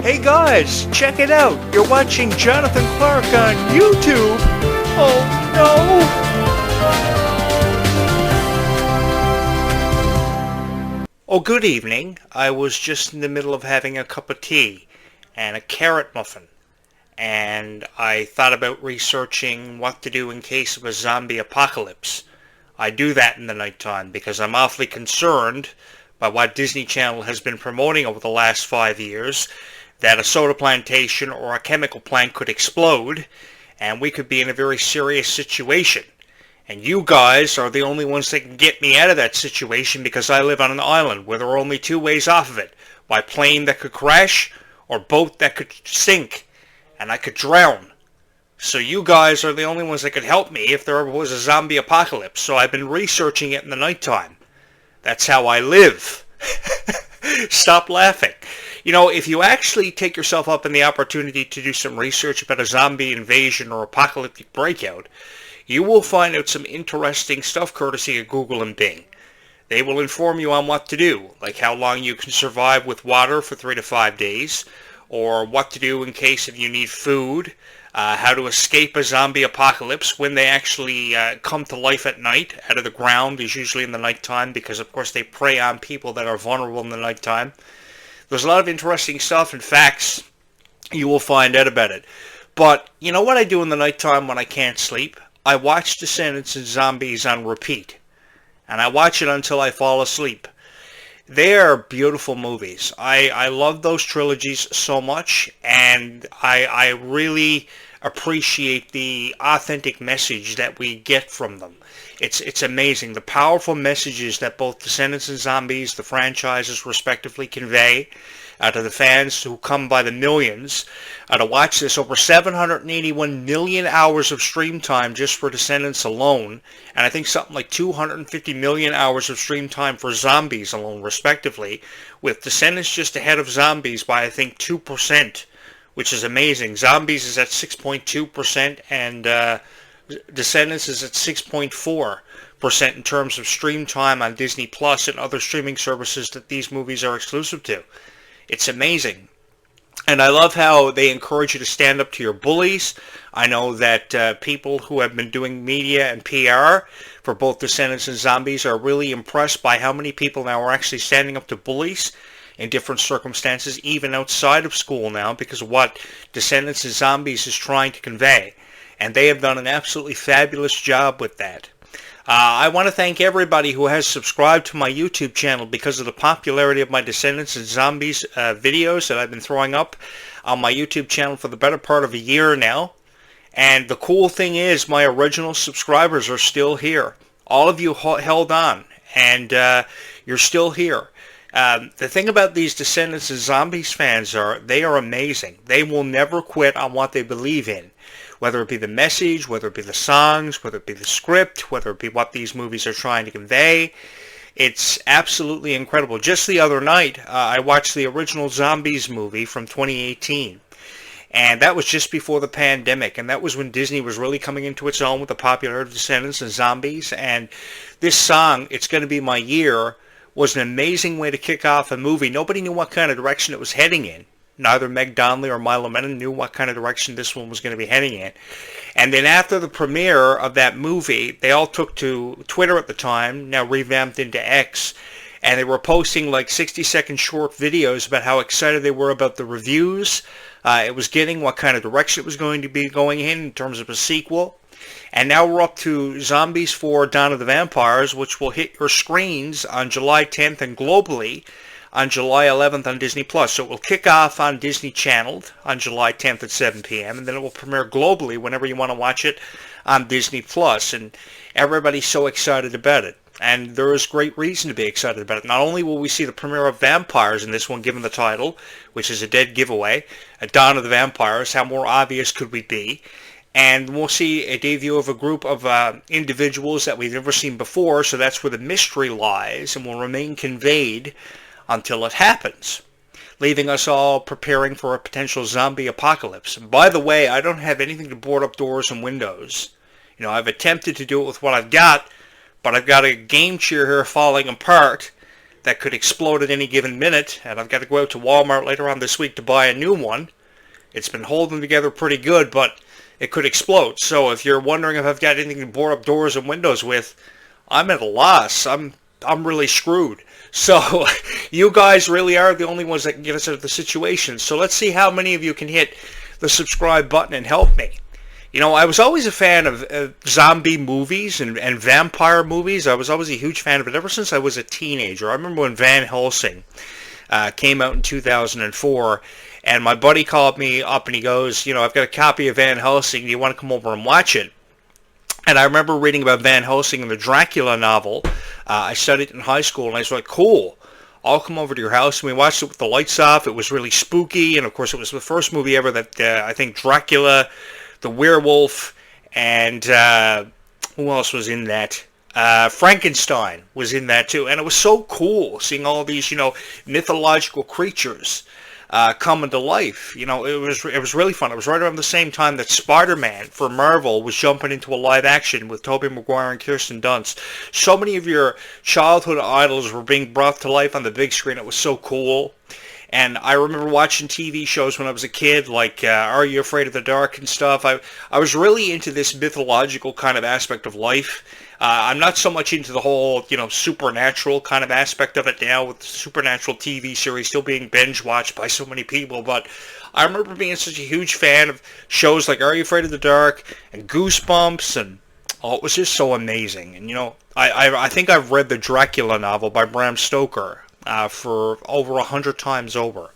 Hey guys, check it out. You're watching Jonathan Clark on YouTube. Oh no. Oh, good evening. I was just in the middle of having a cup of tea and a carrot muffin. And I thought about researching what to do in case of a zombie apocalypse. I do that in the nighttime because I'm awfully concerned by what Disney Channel has been promoting over the last 5 years, that a soda plantation or a chemical plant could explode, and we could be in a very serious situation. And you guys are the only ones that can get me out of that situation because I live on an island where there are only two ways off of it. By plane that could crash or boat that could sink, and I could drown. So you guys are the only ones that could help me if there was a zombie apocalypse. So I've been researching it in the nighttime. That's how I live. Stop laughing. You know, if you actually take yourself up in the opportunity to do some research about a zombie invasion or apocalyptic breakout, you will find out some interesting stuff courtesy of Google and Bing. They will inform you on what to do, like how long you can survive with water for 3 to 5 days, or what to do in case if you need food, how to escape a zombie apocalypse when they actually come to life at night. Out of the ground is usually in the nighttime because, of course, they prey on people that are vulnerable in the nighttime. There's a lot of interesting stuff and facts you will find out about it. But you know what I do in the nighttime when I can't sleep? I watch Descendants and Zombies on repeat. And I watch it until I fall asleep. They are beautiful movies. I love those trilogies so much, and I really appreciate the authentic message that we get from them. It's amazing. The powerful messages that both Descendants and Zombies, the franchises respectively, convey to the fans who come by the millions to watch this. Over 781 million hours of stream time just for Descendants alone, and I think something like 250 million hours of stream time for Zombies alone, respectively, with Descendants just ahead of Zombies by, I think, 2%, which is amazing. Zombies is at 6.2%, and Descendants is at 6.4% in terms of stream time on Disneyplus and other streaming services that these movies are exclusive to. It's amazing. And I love how they encourage you to stand up to your bullies. I know that people who have been doing media and PR for both Descendants and Zombies are really impressed by how many people now are actually standing up to bullies in different circumstances, even outside of school now, because of what Descendants and Zombies is trying to convey. And they have done an absolutely fabulous job with that. I want to thank everybody who has subscribed to my YouTube channel because of the popularity of my Descendants and Zombies videos that I've been throwing up on my YouTube channel for the better part of a year now. And the cool thing is my original subscribers are still here. All of you held on, and you're still here. The thing about these Descendants and Zombies fans are they are amazing. They will never quit on what they believe in. Whether it be the message, whether it be the songs, whether it be the script, whether it be what these movies are trying to convey. It's absolutely incredible. Just the other night, I watched the original Zombies movie from 2018. And that was just before the pandemic. And that was when Disney was really coming into its own with the popularity of Descendants and Zombies. And this song, It's Gonna Be My Year, was an amazing way to kick off a movie. Nobody knew what kind of direction it was heading in. Neither Meg Donnelly or Milo Menon knew what kind of direction this one was going to be heading in. And then after the premiere of that movie, they all took to Twitter at the time, now revamped into X, and they were posting like 60-second short videos about how excited they were about the reviews it was getting, what kind of direction it was going to be going in terms of a sequel. And now we're up to Zombies 4 Dawn of the Vampires, which will hit your screens on July 10th and globally on July 11th on Disneyplus. So it will kick off on Disney Channel on July 10th at 7 p.m. and then it will premiere globally whenever you want to watch it on Disneyplus. And everybody's so excited about it. And there is great reason to be excited about it. Not only will we see the premiere of Vampires in this one, given the title, which is a dead giveaway, a Dawn of the Vampires, how more obvious could we be? And we'll see a debut of a group of individuals that we've never seen before, so that's where the mystery lies and will remain conveyed until it happens, leaving us all preparing for a potential zombie apocalypse. And by the way, I don't have anything to board up doors and windows. You know, I've attempted to do it with what I've got, but I've got a game chair here falling apart that could explode at any given minute, and I've got to go out to Walmart later on this week to buy a new one. It's been holding together pretty good, but it could explode. So if you're wondering if I've got anything to board up doors and windows with, I'm at a loss. I'm really screwed. So you guys really are the only ones that can get us out of the situation. So let's see how many of you can hit the subscribe button and help me. You know, I was always a fan of zombie movies and vampire movies. I was always a huge fan of it ever since I was a teenager. I remember when Van Helsing came out in 2004, and my buddy called me up and he goes, you know, I've got a copy of Van Helsing. Do you want to come over and watch it? And I remember reading about Van Helsing in the Dracula novel. I studied it in high school, and I was like, cool. I'll come over to your house. And we watched it with the lights off. It was really spooky, and of course it was the first movie ever that I think Dracula, the werewolf, and who else was in that? Frankenstein was in that too, and it was so cool seeing all these, you know, mythological creatures coming to life. You know, it was really fun. It was right around the same time that Spider-Man for Marvel was jumping into a live action with Tobey Maguire and Kirsten Dunst. So many of your childhood idols were being brought to life on the big screen. It was so cool. And I remember watching TV shows when I was a kid, like Are You Afraid of the Dark and stuff. I was really into this mythological kind of aspect of life. I'm not so much into the whole, you know, supernatural kind of aspect of it now, with the Supernatural TV series still being binge-watched by so many people. But I remember being such a huge fan of shows like Are You Afraid of the Dark and Goosebumps, and it was just so amazing. And, you know, I think I've read the Dracula novel by Bram Stoker for over 100 times over.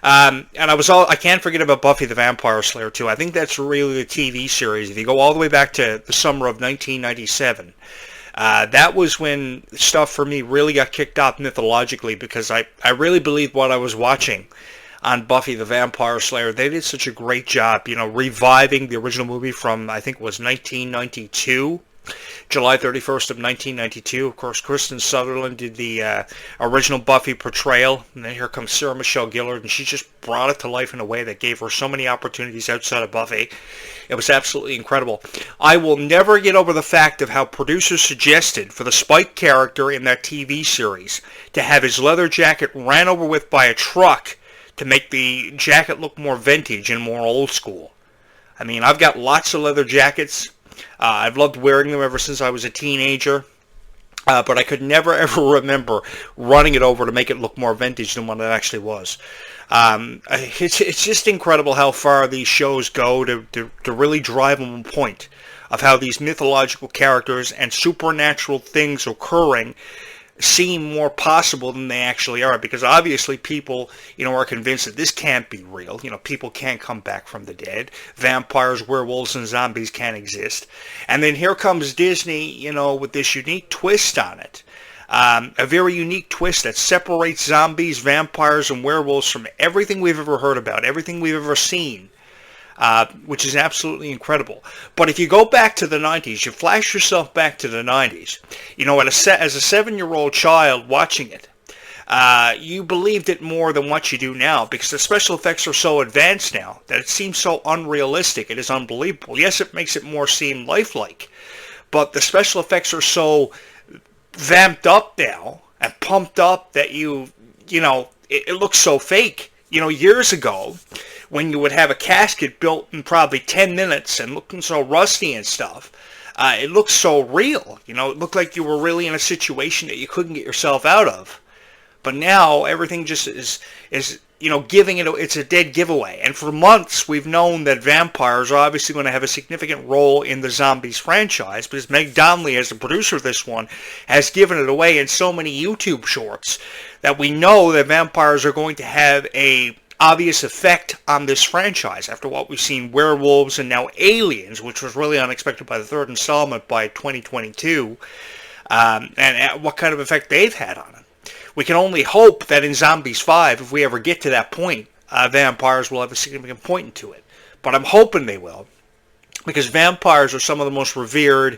And I can't forget about Buffy the Vampire Slayer too. I think that's really the TV series. If you go all the way back to the summer of 1997, that was when stuff for me really got kicked off mythologically, because I really believed what I was watching on Buffy the Vampire Slayer. They did such a great job, you know, reviving the original movie from, I think it was 1992. July 31st of 1992. Of course, Kristen Sutherland did the original Buffy portrayal, and then here comes Sarah Michelle Gellar, and she just brought it to life in a way that gave her so many opportunities outside of Buffy. It was absolutely incredible. I will never get over the fact of how producers suggested for the Spike character in that TV series to have his leather jacket ran over with by a truck to make the jacket look more vintage and more old school. I mean, I've got lots of leather jackets. I've loved wearing them ever since I was a teenager, but I could never ever remember running it over to make it look more vintage than what it actually was. It's just incredible how far these shows go to really drive home a point of how these mythological characters and supernatural things occurring seem more possible than they actually are, because obviously people, you know, are convinced that this can't be real. You know, people can't come back from the dead. Vampires, werewolves, and zombies can't exist. And then here comes Disney, you know, with this unique twist on it. A very unique twist that separates zombies, vampires, and werewolves from everything we've ever heard about, everything we've ever seen. Which is absolutely incredible. But if you go back to the 90s, you flash yourself back to the 90s, you know, as a 7-year-old child watching it, you believed it more than what you do now, because the special effects are so advanced now that it seems so unrealistic. It is unbelievable. Yes, it makes it more seem lifelike, but the special effects are so vamped up now and pumped up that you know, it looks so fake. You know, years ago, when you would have a casket built in probably 10 minutes and looking so rusty and stuff, it looked so real. You know, it looked like you were really in a situation that you couldn't get yourself out of. But now everything just is you know, it's a dead giveaway. And for months we've known that vampires are obviously going to have a significant role in the Zombies franchise, because Meg Donnelly, as the producer of this one, has given it away in so many YouTube shorts that we know that vampires are going to have a obvious effect on this franchise after what we've seen werewolves and now aliens, which was really unexpected by the third installment by 2022, and what kind of effect they've had on it. We can only hope that in Zombies 5, if we ever get to that point, vampires will have a significant point into it. But I'm hoping they will, because vampires are some of the most revered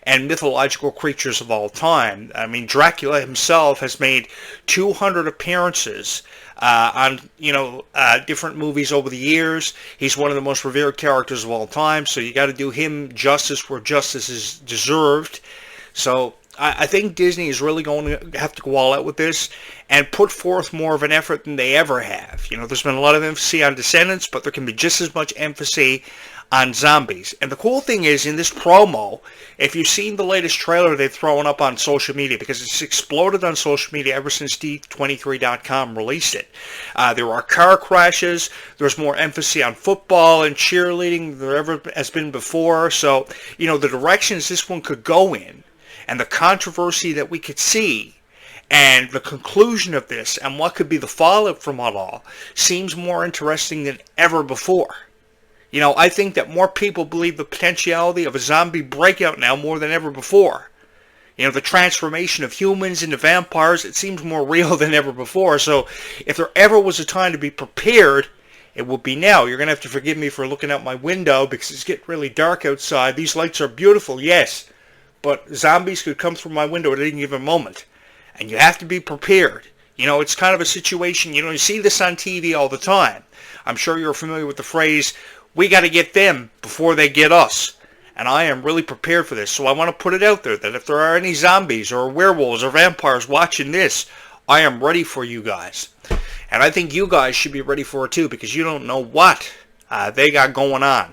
and mythological creatures of all time. I mean, Dracula himself has made 200 appearances on, you know, different movies over the years. He's one of the most revered characters of all time, so you got to do him justice where justice is deserved. So I think Disney is really going to have to go all out with this and put forth more of an effort than they ever have. There's been a lot of emphasis on Descendants, but there can be just as much emphasis on Zombies. And the cool thing is, in this promo, if you've seen the latest trailer they've thrown up on social media, because it's exploded on social media ever since D23.com released it. There are car crashes, there's more emphasis on football and cheerleading than there ever has been before. So, the directions this one could go in, and the controversy that we could see, and the conclusion of this, and what could be the fallout from it all, seems more interesting than ever before. I think that more people believe the potentiality of a zombie breakout now more than ever before. The transformation of humans into vampires, it seems more real than ever before. So if there ever was a time to be prepared, it would be now. You're going to have to forgive me for looking out my window because it's getting really dark outside. These lights are beautiful, yes, but zombies could come through my window at any given moment. And you have to be prepared. It's kind of a situation, you see this on TV all the time. I'm sure you're familiar with the phrase, we got to get them before they get us. And I am really prepared for this. So I want to put it out there that if there are any zombies or werewolves or vampires watching this, I am ready for you guys. And I think you guys should be ready for it too, because you don't know what they got going on.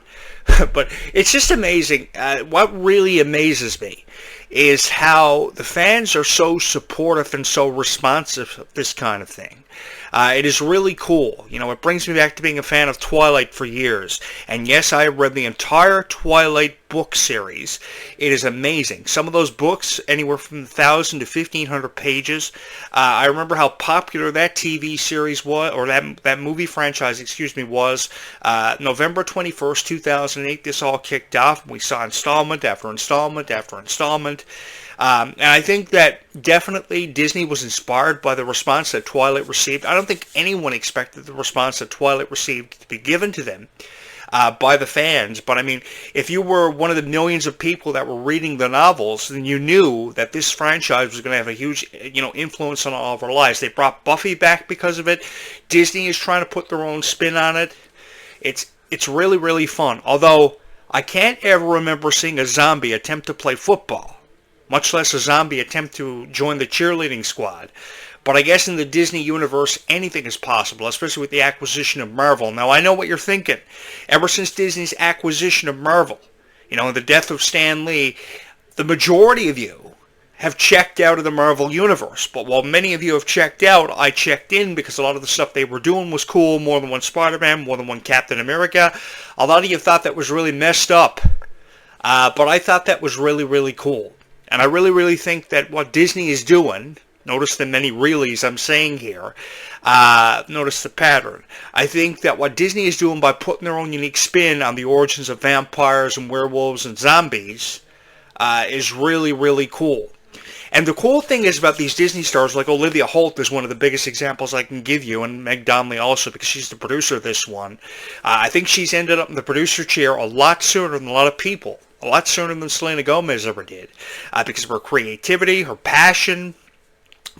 But it's just amazing. What really amazes me is how the fans are so supportive and so responsive of this kind of thing. It is really cool. It brings me back to being a fan of Twilight for years. And yes, I read the entire Twilight book series. It is amazing. Some of those books, anywhere from 1,000 to 1,500 pages. I remember how popular that TV series was, or that movie franchise, was. November 21st, 2008, this all kicked off. We saw installment after installment after installment. And I think that definitely Disney was inspired by the response that Twilight received. I don't think anyone expected the response that Twilight received to be given to them by the fans. But I mean, if you were one of the millions of people that were reading the novels, then you knew that this franchise was going to have a huge, influence on all of our lives. They brought Buffy back because of it. Disney is trying to put their own spin on it. It's really, really fun. Although I can't ever remember seeing a zombie attempt to play football, much less a zombie attempt to join the cheerleading squad. But I guess in the Disney universe, anything is possible, especially with the acquisition of Marvel. Now, I know what you're thinking. Ever since Disney's acquisition of Marvel, and the death of Stan Lee, the majority of you have checked out of the Marvel universe. But while many of you have checked out, I checked in because a lot of the stuff they were doing was cool. More than one Spider-Man, more than one Captain America. A lot of you thought that was really messed up. But I thought that was really, really cool. And I really, really think that what Disney is doing, notice the many reallys I'm saying here, notice the pattern. I think that what Disney is doing by putting their own unique spin on the origins of vampires and werewolves and zombies is really, really cool. And the cool thing is about these Disney stars, like Olivia Holt is one of the biggest examples I can give you, and Meg Donnelly also, because she's the producer of this one. I think she's ended up in the producer chair a lot sooner than a lot of people. A lot sooner than Selena Gomez ever did, because of her creativity, her passion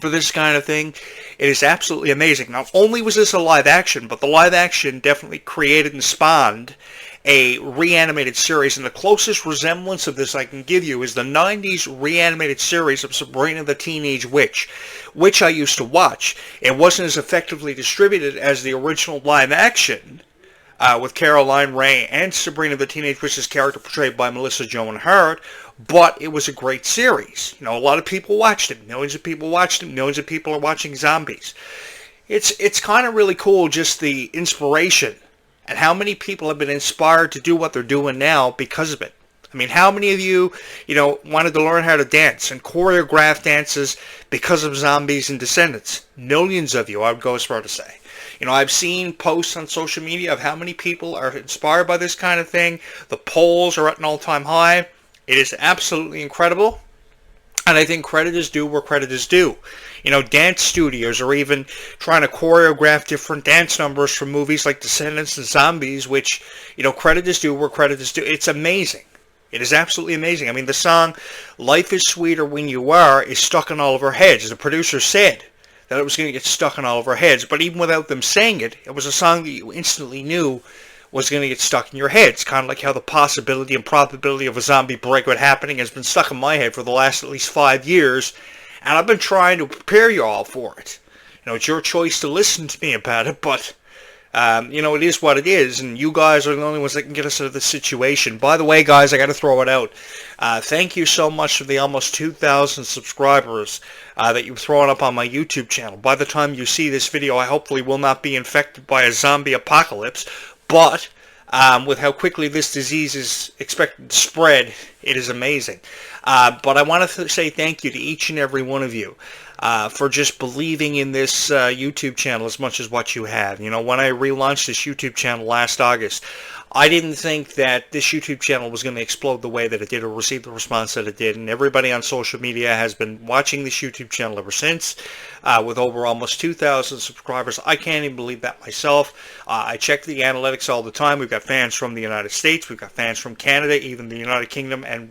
for this kind of thing. It is absolutely amazing. Not only was this a live action, but the live action definitely created and spawned a reanimated series, and the closest resemblance of this I can give you is the 90s reanimated series of Sabrina the Teenage Witch, which I used to watch. It wasn't as effectively distributed as the original live action, with Caroline Rhea and Sabrina the Teenage Witch's character portrayed by Melissa Joan Hart, but it was a great series. A lot of people watched it. Millions of people watched it. Millions of people are watching Zombies. It's kind of really cool, just the inspiration, and how many people have been inspired to do what they're doing now because of it. I mean, how many of you, wanted to learn how to dance and choreograph dances because of Zombies and Descendants? Millions of you, I would go as far to say. I've seen posts on social media of how many people are inspired by this kind of thing. The polls are at an all-time high. It is absolutely incredible. And I think credit is due where credit is due. Dance studios are even trying to choreograph different dance numbers from movies like Descendants and Zombies, which, credit is due where credit is due. It's amazing. It is absolutely amazing. I mean, the song Life is Sweeter When You Are is stuck in all of our heads. The producer said that it was going to get stuck in all of our heads, but even without them saying it, it was a song that you instantly knew was going to get stuck in your head. It's kind of like how the possibility and probability of a zombie breakout happening has been stuck in my head for the last at least 5 years, and I've been trying to prepare you all for it. It's your choice to listen to me about it, but it is what it is, and you guys are the only ones that can get us out of this situation. By the way, guys, I got to throw it out. Thank you so much for the almost 2,000 subscribers that you've thrown up on my YouTube channel. By the time you see this video, I hopefully will not be infected by a zombie apocalypse, but with how quickly this disease is expected to spread, it is amazing. But I want to say thank you to each and every one of you for just believing in this YouTube channel as much as what you have. When I relaunched this YouTube channel last August, I didn't think that this YouTube channel was going to explode the way that it did or receive the response that it did. And everybody on social media has been watching this YouTube channel ever since, with over almost 2,000 subscribers. I can't even believe that myself. I check the analytics all the time. We've got fans from the United States. We've got fans from Canada, even the United Kingdom, and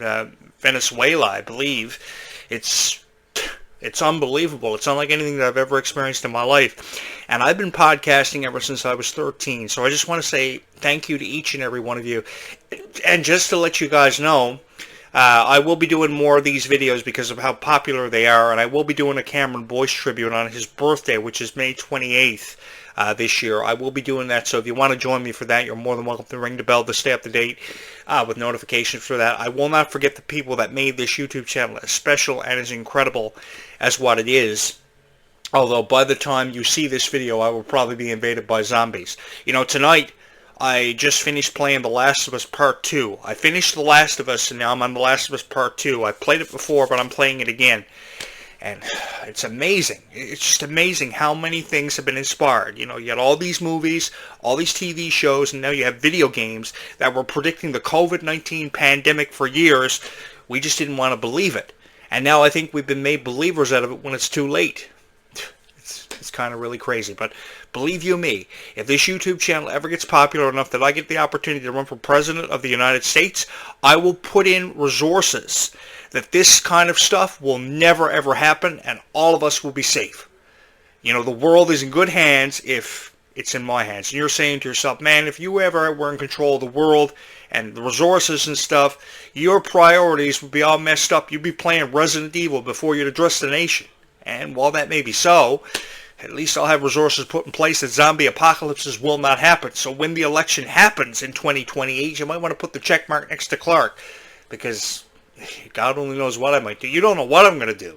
Venezuela, I believe. It's unbelievable. It's unlike anything that I've ever experienced in my life. And I've been podcasting ever since I was 13. So I just want to say thank you to each and every one of you. And just to let you guys know, I will be doing more of these videos because of how popular they are. And I will be doing a Cameron Boyce tribute on his birthday, which is May 28th. This year. I will be doing that, so if you want to join me for that, you're more than welcome to ring the bell to stay up to date with notifications for that. I will not forget the people that made this YouTube channel as special and as incredible as what it is. Although by the time you see this video, I will probably be invaded by zombies. Tonight, I just finished playing The Last of Us Part 2. I finished The Last of Us, and now I'm on The Last of Us Part 2. I played it before, but I'm playing it again. And it's amazing. It's just amazing how many things have been inspired. You got all these movies, all these TV shows, and now you have video games that were predicting the COVID-19 pandemic for years. We just didn't want to believe it. And now I think we've been made believers out of it when it's too late. It's kind of really crazy. But believe you me, if this YouTube channel ever gets popular enough that I get the opportunity to run for President of the United States, I will put in resources that this kind of stuff will never ever happen, and all of us will be safe. The world is in good hands if it's in my hands. And you're saying to yourself, man, if you ever were in control of the world and the resources and stuff, your priorities would be all messed up. You'd be playing Resident Evil before you'd address the nation. And while that may be so, at least I'll have resources put in place that zombie apocalypses will not happen. So when the election happens in 2028, you might want to put the check mark next to Clark, because God only knows what I might do. You don't know what I'm going to do.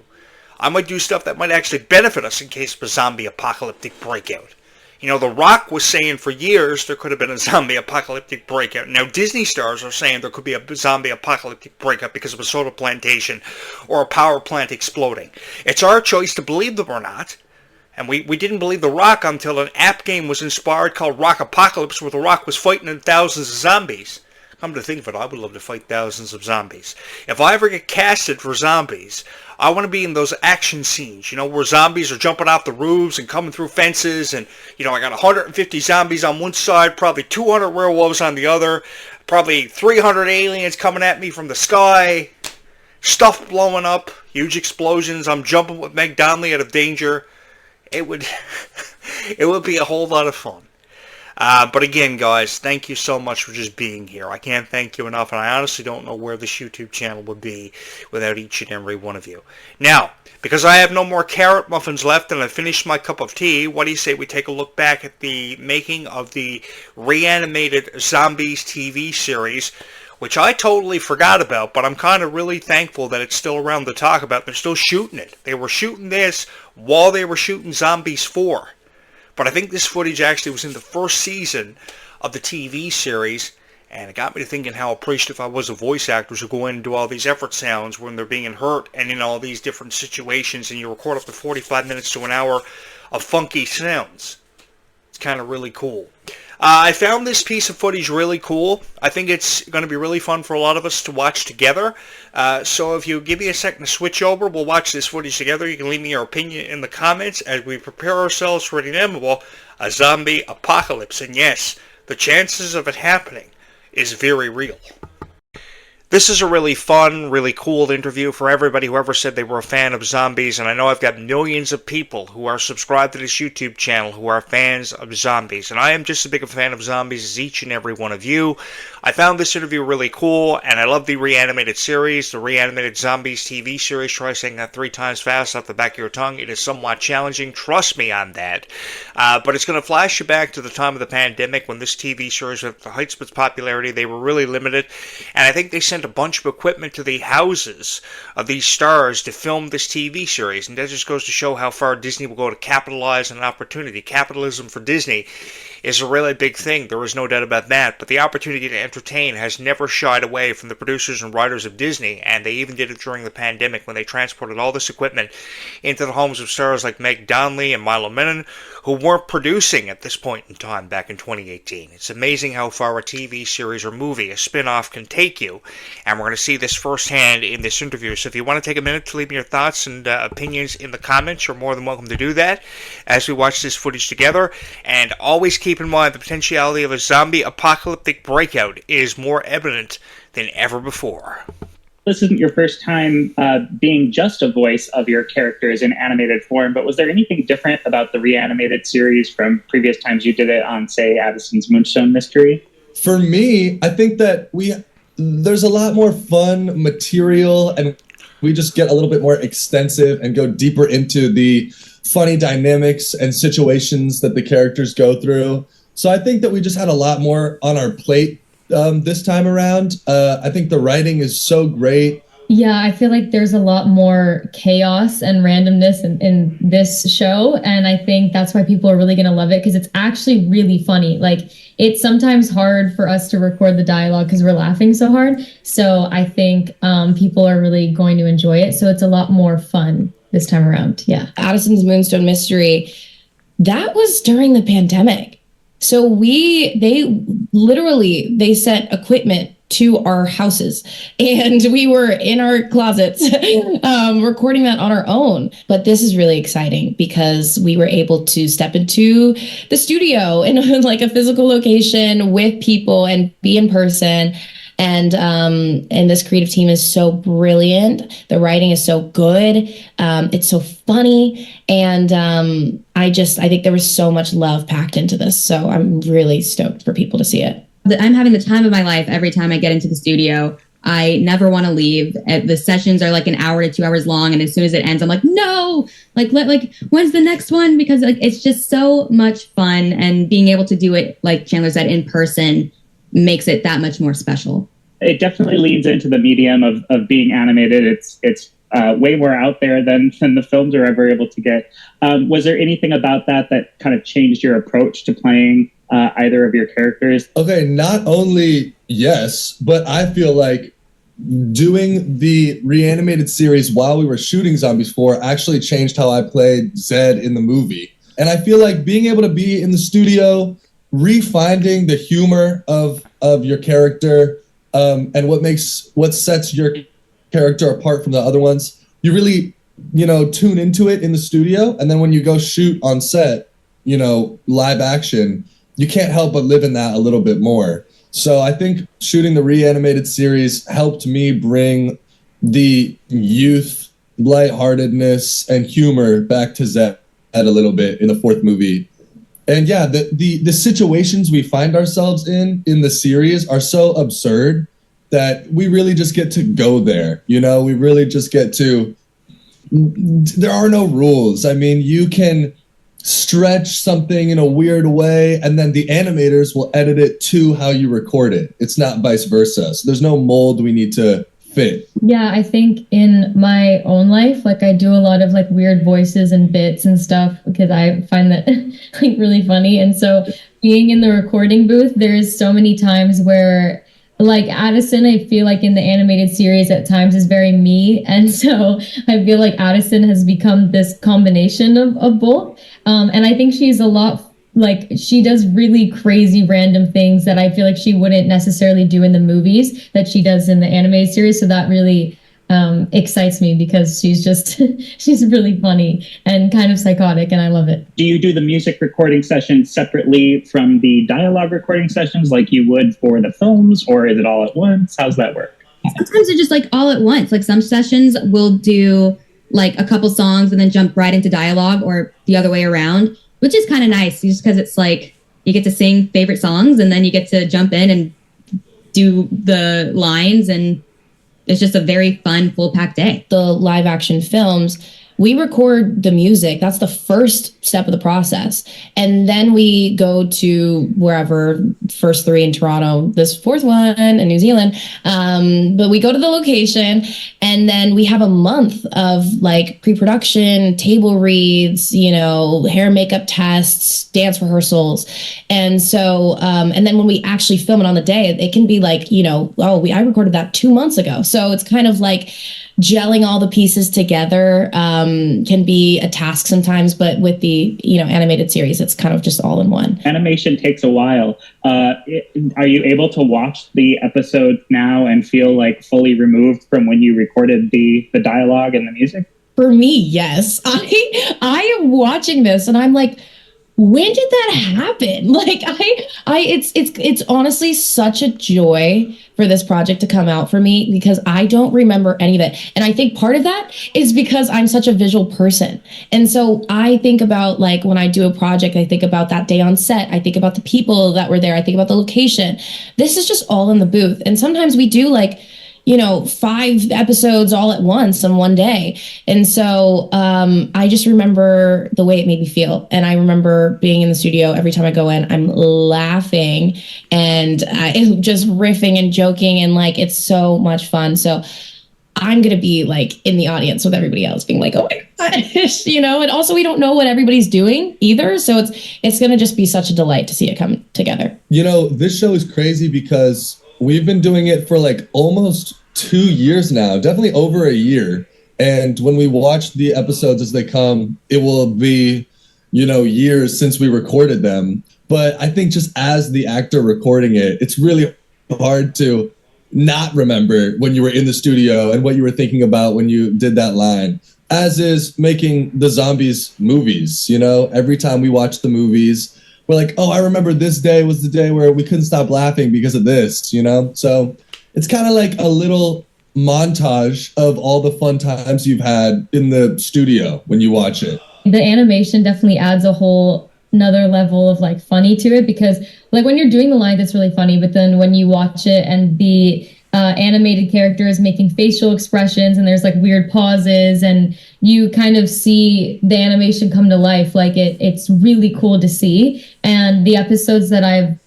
I might do stuff that might actually benefit us in case of a zombie apocalyptic breakout. The Rock was saying for years there could have been a zombie apocalyptic breakout. Now Disney stars are saying there could be a zombie apocalyptic breakout because of a soda plantation or a power plant exploding. It's our choice to believe them or not. And we didn't believe The Rock until an app game was inspired called Rock Apocalypse, where The Rock was fighting thousands of zombies. Come to think of it, I would love to fight thousands of zombies. If I ever get casted for zombies, I want to be in those action scenes, where zombies are jumping off the roofs and coming through fences, and, I got 150 zombies on one side, probably 200 werewolves on the other, probably 300 aliens coming at me from the sky, stuff blowing up, huge explosions, I'm jumping with Meg Donnelly out of danger. It would be a whole lot of fun. But again, guys, thank you so much for just being here. I can't thank you enough, and I honestly don't know where this YouTube channel would be without each and every one of you. Now, because I have no more carrot muffins left and I finished my cup of tea, what do you say we take a look back at the making of the reanimated Zombies TV series, which I totally forgot about, but I'm kind of really thankful that it's still around to talk about. They're still shooting it. They were shooting this while they were shooting Zombies 4. But I think this footage actually was in the first season of the TV series, and it got me to thinking how appreciative I was of voice actors who go in and do all these effort sounds when they're being hurt and in all these different situations, and you record up to 45 minutes to an hour of funky sounds. It's kind of really cool. I found this piece of footage really cool. I think it's going to be really fun for a lot of us to watch together. So if you give me a second to switch over, we'll watch this footage together. You can leave me your opinion in the comments as we prepare ourselves for the inevitable, a zombie apocalypse. And yes, the chances of it happening is very real. This is a really fun, really cool interview for everybody who ever said they were a fan of zombies, and I know I've got millions of people who are subscribed to this YouTube channel who are fans of zombies, and I am just as big a fan of zombies as each and every one of you. I found this interview really cool, and I love the Reanimated series, the Reanimated Zombies TV series. Try saying that 3 times fast off the back of your tongue. It is somewhat challenging, trust me on that. But it's going to flash you back to the time of the pandemic when this TV series, at the heights of its popularity, they were really limited, and I think they sent a bunch of equipment to the houses of these stars to film this TV series, and that just goes to show how far Disney will go to capitalize on an opportunity. Capitalism for Disney is a really big thing, there is no doubt about that, but the opportunity to entertain has never shied away from the producers and writers of Disney, and they even did it during the pandemic when they transported all this equipment into the homes of stars like Meg Donnelly and Milo Menon, who weren't producing at this point in time back in 2018. It's amazing how far a TV series or movie, a spin-off, can take you, and we're going to see this firsthand in this interview. So if you want to take a minute to leave me your thoughts and opinions in the comments, you're more than welcome to do that as we watch this footage together. And always keep in mind the potentiality of a zombie apocalyptic breakout is more evident than ever before. This isn't your first time being just a voice of your characters in animated form, but was there anything different about the Reanimated series from previous times you did it on, say, Addison's Moonstone Mystery? For me, I think that there's a lot more fun material, and we just get a little bit more extensive and go deeper into the funny dynamics and situations that the characters go through. So I think that we just had a lot more on our plate this time around. I think the writing is so great. Yeah, I feel like there's a lot more chaos and randomness in this show, and I think that's why people are really going to love it, because it's actually really funny. Like, it's sometimes hard for us to record the dialogue because we're laughing so hard, so I think people are really going to enjoy it, so it's a lot more fun this time around. Yeah. Addison's Moonstone Mystery, that was during the pandemic. So they sent equipment to our houses, and we were in our closets recording that on our own. But this is really exciting because we were able to step into the studio in like a physical location with people and be in person. And this creative team is so brilliant. The writing is so good. It's so funny. And I think there was so much love packed into this. So I'm really stoked for people to see it. I'm having the time of my life every time I get into the studio. I never want to leave. The sessions are like an hour to 2 hours long, and as soon as it ends, I'm like, no, when's the next one? Because it's just so much fun, and being able to do it, like Chandler said, in person makes it that much more special. It definitely leans into the medium of being animated. It's way more out there than the films are ever able to get. Was there anything about that kind of changed your approach to playing either of your characters? Okay, not only yes, but I feel like doing the Reanimated series while we were shooting Zombies 4 actually changed how I played Zed in the movie. And I feel like being able to be in the studio, refinding the humor of your character, and what sets your character apart from the other ones, you really, tune into it in the studio. And then when you go shoot on set, live action, you can't help but live in that a little bit more. So I think shooting the Reanimated series helped me bring the youth, lightheartedness, and humor back to Zed a little bit in the 4th movie. And yeah, the situations we find ourselves in the series are so absurd that we really just get to go there. We really just get to, there are no rules. I mean, you can stretch something in a weird way, and then the animators will edit it to how you record it. It's not vice versa. So there's no mold we need to fit. Yeah, I think in my own life, I do a lot of weird voices and bits and stuff because I find that really funny. And so being in the recording booth, there's so many times where Addison, I feel like in the animated series at times is very me. And so I feel like Addison has become this combination of both. And I think she's a lot, she does really crazy random things that I feel like she wouldn't necessarily do in the movies that she does in the animated series. So that really excites me because she's really funny and kind of psychotic, and I love it. Do you do the music recording sessions separately from the dialogue recording sessions like you would for the films, or is it all at once? How's that work? Sometimes they're just like all at once. Like some sessions will do like a couple songs and then jump right into dialogue, or the other way around, which is kind of nice just because it's like you get to sing favorite songs and then you get to jump in and do the lines, and it's just a very fun full packed day. The live action films, we record the music. That's the first step of the process. And then we go to wherever, first 3 in Toronto, this 4th one in New Zealand. But we go to the location, and then we have a month of like pre-production, table reads, hair and makeup tests, dance rehearsals. And so, and then when we actually film it on the day, it can be like, I recorded that 2 months ago. So it's kind of like gelling all the pieces together can be a task sometimes, but with the animated series, it's kind of just all in one. Animation takes a while. Are you able to watch the episodes now and feel like fully removed from when you recorded the dialogue and the music? For me, yes. I am watching this and I'm like, when did that happen? Like it's honestly such a joy for this project to come out for me, because I don't remember any of it. And I think part of that is because I'm such a visual person. And so I think about, like, when I do a project, I think about that day on set. I think about the people that were there. I think about the location. This is just all in the booth. And sometimes we do 5 episodes all at once in one day. And so I just remember the way it made me feel. And I remember being in the studio every time I go in, I'm laughing and just riffing and joking. And it's so much fun. So I'm going to be in the audience with everybody else being like, oh my gosh, and also we don't know what everybody's doing either. So it's going to just be such a delight to see it come together. This show is crazy because we've been doing it for almost 2 years now, definitely over a year. And when we watch the episodes as they come, it will be, years since we recorded them. But I think just as the actor recording it, it's really hard to not remember when you were in the studio and what you were thinking about when you did that line. As is making the Zombies movies, every time we watch the movies, we're like, oh, I remember this day was the day where we couldn't stop laughing because of this, So it's kind of like a little montage of all the fun times you've had in the studio when you watch it. The animation definitely adds a whole another level of funny to it, because when you're doing the lines, it's really funny, but then when you watch it and the animated characters making facial expressions and there's weird pauses and you kind of see the animation come to life, it's really cool to see. And the episodes that I've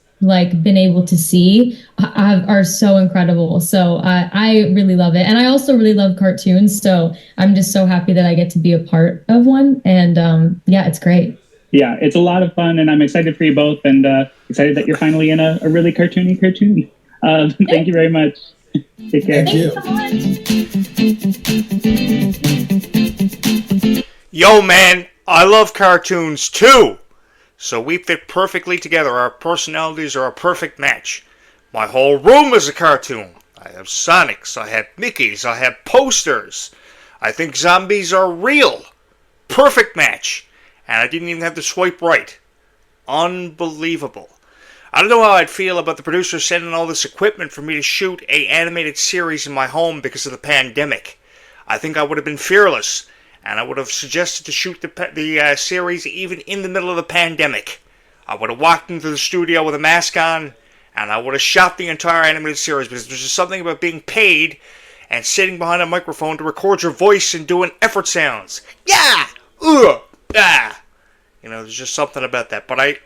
been able to see are so incredible. So I really love it. And I also really love cartoons. So I'm just so happy that I get to be a part of one. And it's great. Yeah, it's a lot of fun, and I'm excited for you both, and excited that you're finally in a really cartoony cartoon. Thank you very much. Take care. Thank you. Yo, man, I love cartoons too. So we fit perfectly together. Our personalities are a perfect match. My whole room is a cartoon. I have Sonics, I have Mickeys, I have posters. I think zombies are real. Perfect match. And I didn't even have to swipe right. Unbelievable. I don't know how I'd feel about the producer sending all this equipment for me to shoot an animated series in my home because of the pandemic. I think I would have been fearless, and I would have suggested to shoot the series even in the middle of the pandemic. I would have walked into the studio with a mask on, and I would have shot the entire animated series, because there's just something about being paid and sitting behind a microphone to record your voice and doing effort sounds. Yeah! Ugh! Ah! There's just something about that. But I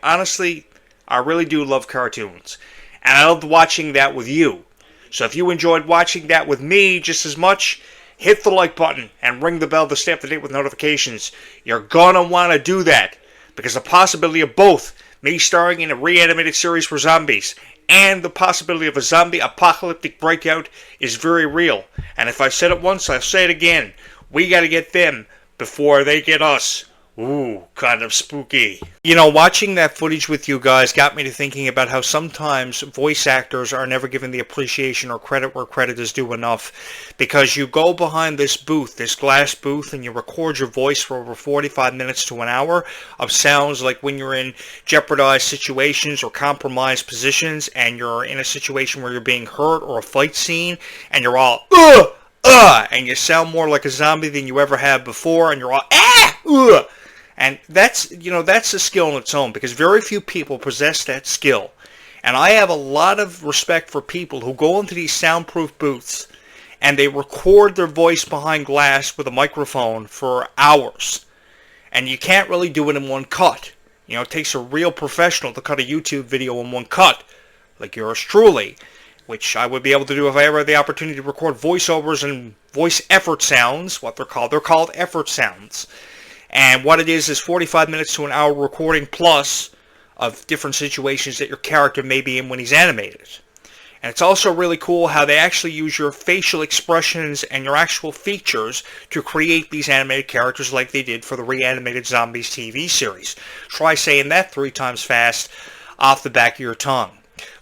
really do love cartoons. And I loved watching that with you. So if you enjoyed watching that with me just as much, hit the like button and ring the bell to stay up to date with notifications. You're gonna want to do that, because the possibility of both me starring in a reanimated series for zombies and the possibility of a zombie apocalyptic breakout is very real. And if I said it once, I'll say it again. We gotta get them before they get us. Ooh, kind of spooky. You know, watching that footage with you guys got me to thinking about how sometimes voice actors are never given the appreciation or credit where credit is due enough. Because you go behind this booth, this glass booth, and you record your voice for over 45 minutes to an hour of sounds like when you're in jeopardized situations or compromised positions and you're in a situation where you're being hurt or a fight scene and you're all, and you sound more like a zombie than you ever have before and you're all, And that's a skill in its own because very few people possess that skill. And I have a lot of respect for people who go into these soundproof booths and they record their voice behind glass with a microphone for hours. And you can't really do it in one cut. You know, it takes a real professional to cut a YouTube video in one cut, like yours truly, which I would be able to do if I ever had the opportunity to record voiceovers and voice effort sounds, what they're called. They're called effort sounds. And what it is 45 minutes to an hour recording plus of different situations that your character may be in when he's animated. And it's also really cool how they actually use your facial expressions and your actual features to create these animated characters like they did for the Reanimated Zombies TV series. Try saying that 3 times fast off the back of your tongue.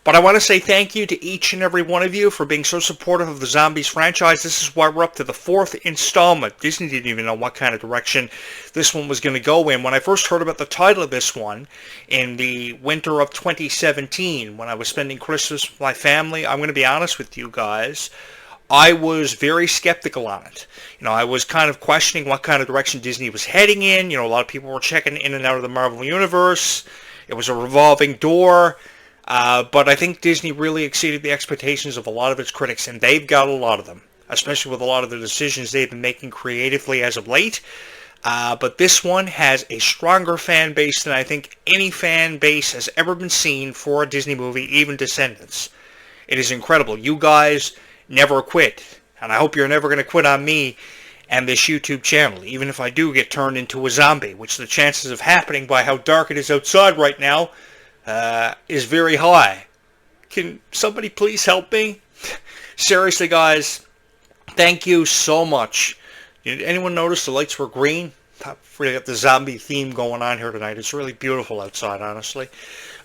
But I want to say thank you to each and every one of you for being so supportive of the Zombies franchise. This is why we're up to the 4th installment. Disney didn't even know what kind of direction this one was going to go in. When I first heard about the title of this one in the winter of 2017, when I was spending Christmas with my family, I'm going to be honest with you guys, I was very skeptical on it. You know, I was kind of questioning what kind of direction Disney was heading in. You know, a lot of people were checking in and out of the Marvel Universe. It was a revolving door. But I think Disney really exceeded the expectations of a lot of its critics, and they've got a lot of them, especially with a lot of the decisions they've been making creatively as of late. But this one has a stronger fan base than I think any fan base has ever been seen for a Disney movie, even Descendants. It is incredible. You guys never quit, and I hope you're never going to quit on me and this YouTube channel, even if I do get turned into a zombie, which the chances of happening by how dark it is outside right now is very high. Can somebody please help me? Seriously, guys, thank you so much. Did anyone notice the lights were green? Really got the zombie theme going on here tonight. It's really beautiful outside, honestly.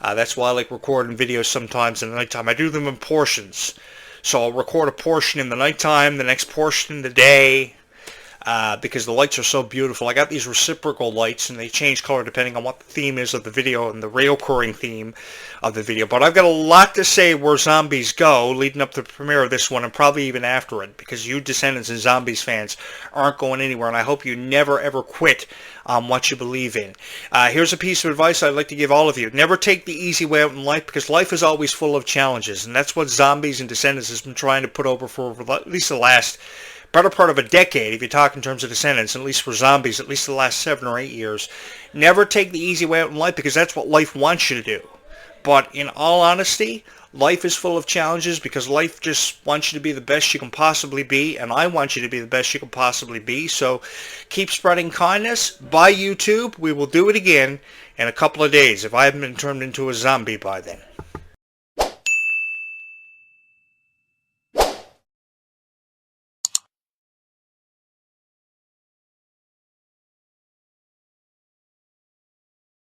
That's why I like recording videos sometimes in the nighttime. I do them in portions. So I'll record a portion in the nighttime, the next portion in the day, because the lights are so beautiful. I got these reciprocal lights, and they change color depending on what the theme is of the video and the reoccurring theme of the video. But I've got a lot to say where zombies go leading up to the premiere of this one, and probably even after it, because you Descendants and Zombies fans aren't going anywhere, and I hope you never ever quit on what you believe in. Here's a piece of advice I'd like to give all of you. Never take the easy way out in life, because life is always full of challenges, and that's what Zombies and Descendants has been trying to put over for at least the last better part of a decade, if you talk in terms of Descendants, at least for Zombies, at least the last 7 or 8 years. Never take the easy way out in life, because that's what life wants you to do. But in all honesty, life is full of challenges because life just wants you to be the best you can possibly be, and I want you to be the best you can possibly be. So keep spreading kindness. Bye, YouTube. We will do it again in a couple of days if I haven't been turned into a zombie by then.